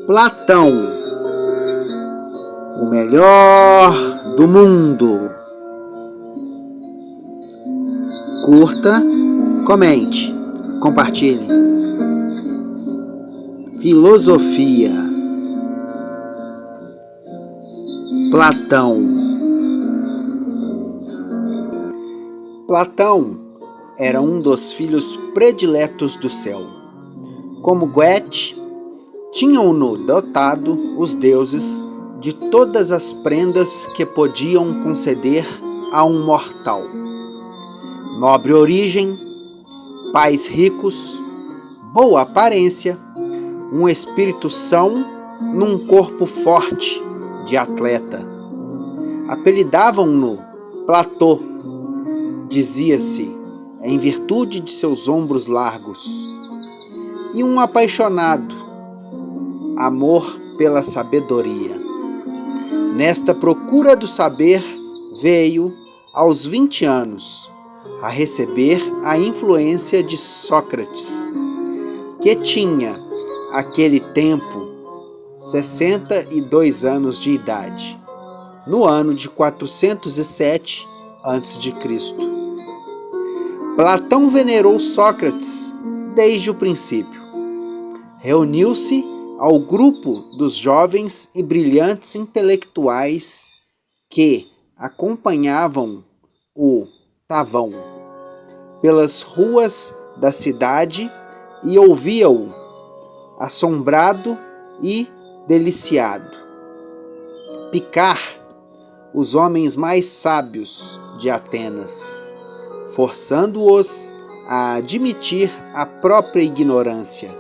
Platão, o melhor do mundo. Curta, comente, compartilhe. Filosofia. Platão. Platão era um dos filhos prediletos do céu. Como Goethe, tinham-no dotado os deuses de todas as prendas que podiam conceder a um mortal. Nobre origem, pais ricos, boa aparência, um espírito são num corpo forte de atleta. Apelidavam-no Platô, dizia-se, em virtude de seus ombros largos, e um apaixonado amor pela sabedoria. Nesta procura do saber, veio, aos 20 anos, a receber a influência de Sócrates, que tinha, aquele tempo, 62 anos de idade, no ano de 407 a.C. Platão venerou Sócrates desde o princípio. Reuniu-se ao grupo dos jovens e brilhantes intelectuais que acompanhavam o Tavão pelas ruas da cidade e ouviam-o, assombrado e deliciado, picar os homens mais sábios de Atenas, forçando-os a admitir a própria ignorância.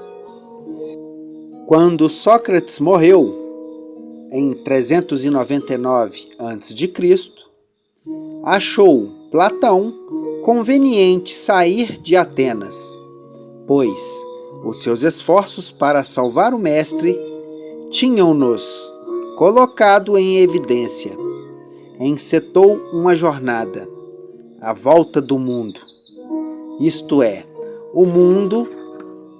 Quando Sócrates morreu, em 399 a.C., achou Platão conveniente sair de Atenas, pois os seus esforços para salvar o mestre tinham-nos colocado em evidência. Encetou uma jornada, a volta do mundo, isto é, o mundo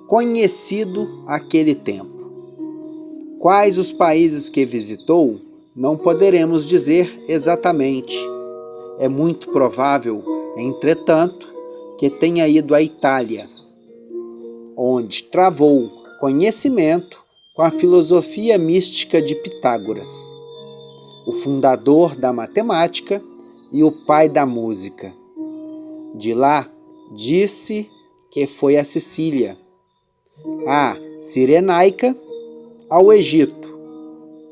conhecido àquele tempo. Quais os países que visitou, não poderemos dizer exatamente. É muito provável, entretanto, que tenha ido à Itália, onde travou conhecimento com a filosofia mística de Pitágoras, o fundador da matemática e o pai da música. De lá, disse que foi a Sicília, a Cirenaica, ao Egito,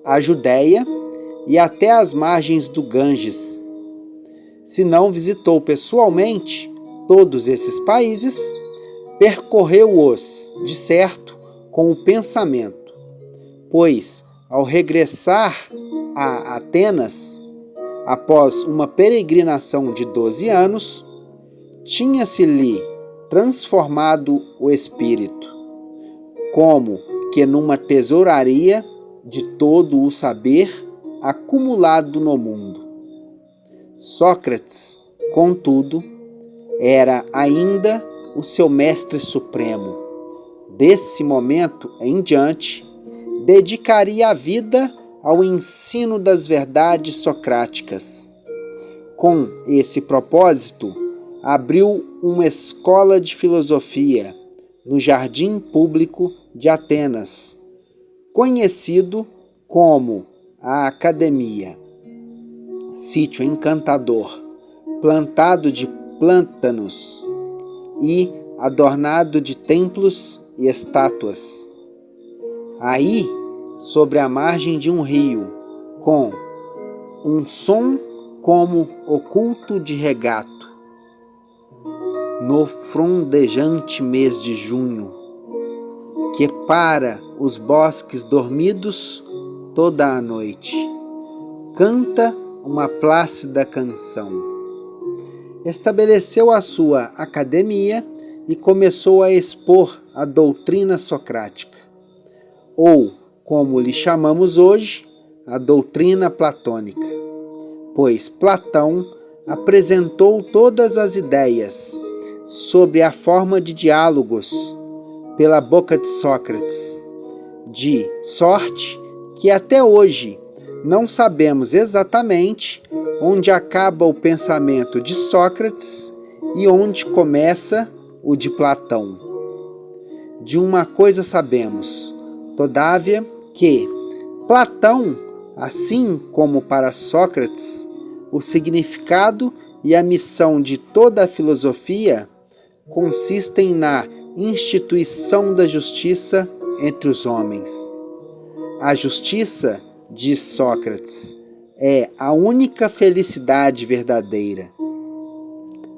a Judéia e até as margens do Ganges. Se não visitou pessoalmente todos esses países, percorreu-os, de certo, com o pensamento, pois, ao regressar a Atenas, após uma peregrinação de 12 anos, tinha-se-lhe transformado o espírito, como que numa tesouraria de todo o saber acumulado no mundo. Sócrates, contudo, era ainda o seu mestre supremo. Desse momento em diante, dedicaria a vida ao ensino das verdades socráticas. Com esse propósito, abriu uma escola de filosofia no jardim público de Atenas, conhecido como a Academia. Sítio encantador, plantado de plântanos e adornado de templos e estátuas. Aí, sobre a margem de um rio, com um som como oculto de regato, no frondejante mês de junho, que para os bosques dormidos toda a noite canta uma plácida canção. Estabeleceu a sua academia e começou a expor a doutrina socrática, ou, como lhe chamamos hoje, a doutrina platônica, pois Platão apresentou todas as ideias sob a forma de diálogos pela boca de Sócrates, de sorte que até hoje não sabemos exatamente onde acaba o pensamento de Sócrates e onde começa o de Platão. De uma coisa sabemos, todavia, que Platão, assim como para Sócrates, o significado e a missão de toda a filosofia consistem na instituição da justiça entre os homens. A justiça, diz Sócrates, é a única felicidade verdadeira.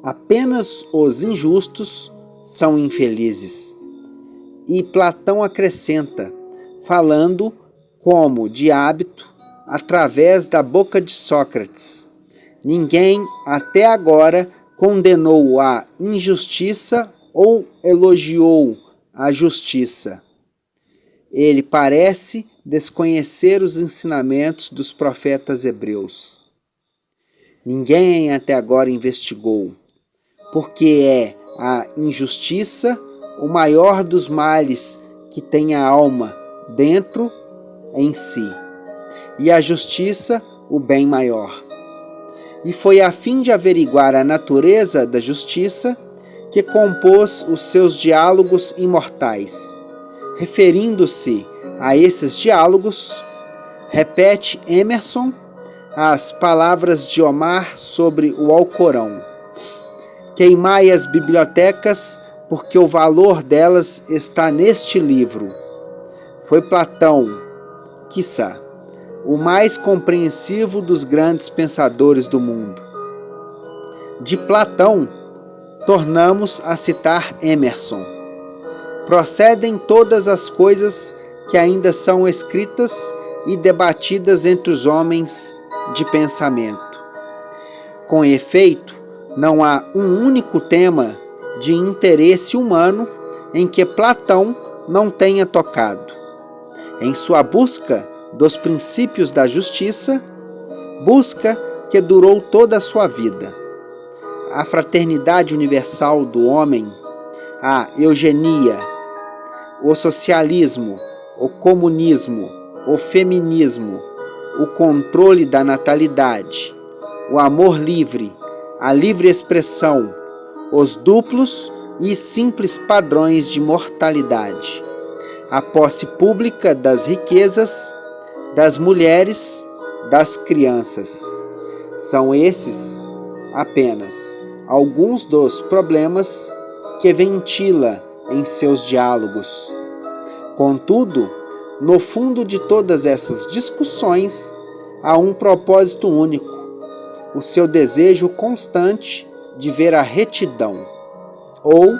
Apenas os injustos são infelizes. E Platão acrescenta, falando como de hábito, através da boca de Sócrates: ninguém até agora condenou a injustiça ou elogiou a justiça. Ele parece desconhecer os ensinamentos dos profetas hebreus. Ninguém até agora investigou, porque é a injustiça o maior dos males que tem a alma dentro em si, e a justiça o bem maior. E foi a fim de averiguar a natureza da justiça que compôs os seus diálogos imortais. Referindo-se a esses diálogos, repete Emerson as palavras de Omar sobre o Alcorão: queimai as bibliotecas, porque o valor delas está neste livro. Foi Platão, quiçá, o mais compreensivo dos grandes pensadores do mundo. De Platão, tornamos a citar Emerson. Procedem todas as coisas que ainda são escritas e debatidas entre os homens de pensamento. Com efeito, não há um único tema de interesse humano em que Platão não tenha tocado. Em sua busca dos princípios da justiça, busca que durou toda a sua vida. A fraternidade universal do homem, a eugenia, o socialismo, o comunismo, o feminismo, o controle da natalidade, o amor livre, a livre expressão, os duplos e simples padrões de mortalidade, a posse pública das riquezas, das mulheres, das crianças. São esses apenas alguns dos problemas que ventila em seus diálogos. Contudo, no fundo de todas essas discussões há um propósito único: o seu desejo constante de ver a retidão, ou,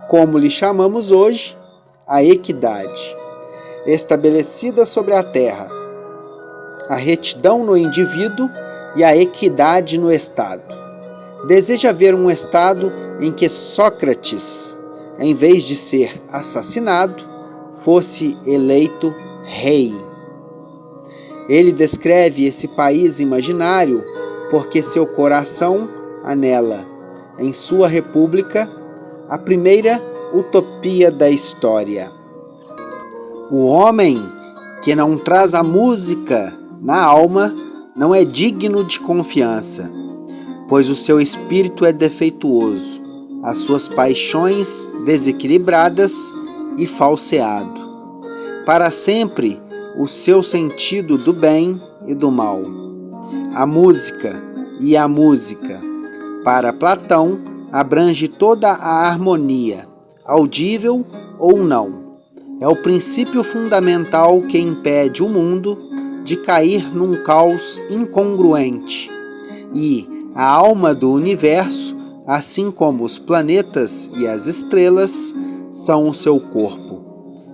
como lhe chamamos hoje, a equidade, estabelecida sobre a terra, a retidão no indivíduo e a equidade no Estado. Deseja ver um Estado em que Sócrates, em vez de ser assassinado, fosse eleito rei. Ele descreve esse país imaginário porque seu coração anela, em sua república, a primeira utopia da história. O homem que não traz a música na alma não é digno de confiança, pois o seu espírito é defeituoso, as suas paixões desequilibradas e falseado. Para sempre o seu sentido do bem e do mal. A música, para Platão, abrange toda a harmonia, audível ou não. É o princípio fundamental que impede o mundo de cair num caos incongruente. E a alma do universo, assim como os planetas e as estrelas, são o seu corpo.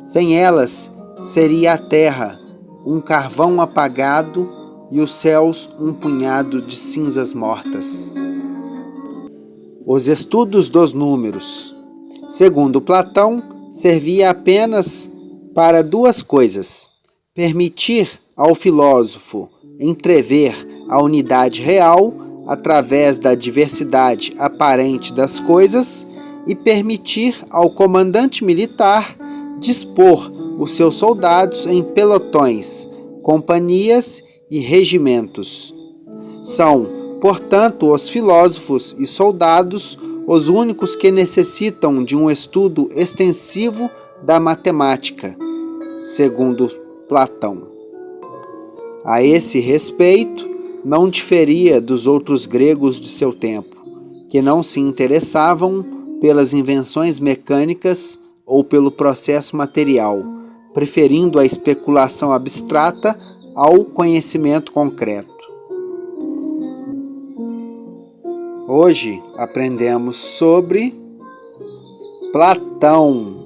Sem elas, seria a terra um carvão apagado e os céus um punhado de cinzas mortas. Os estudos dos números, segundo Platão, servia apenas para duas coisas: permitir ao filósofo entrever a unidade real através da diversidade aparente das coisas e permitir ao comandante militar dispor os seus soldados em pelotões, companhias e regimentos. São, portanto, os filósofos e soldados os únicos que necessitam de um estudo extensivo da matemática, segundo Platão. A esse respeito, não diferia dos outros gregos de seu tempo, que não se interessavam pelas invenções mecânicas ou pelo processo material, preferindo a especulação abstrata ao conhecimento concreto. Hoje aprendemos sobre Platão.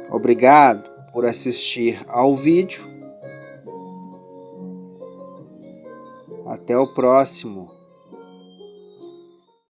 Obrigado por assistir ao vídeo. Até o próximo.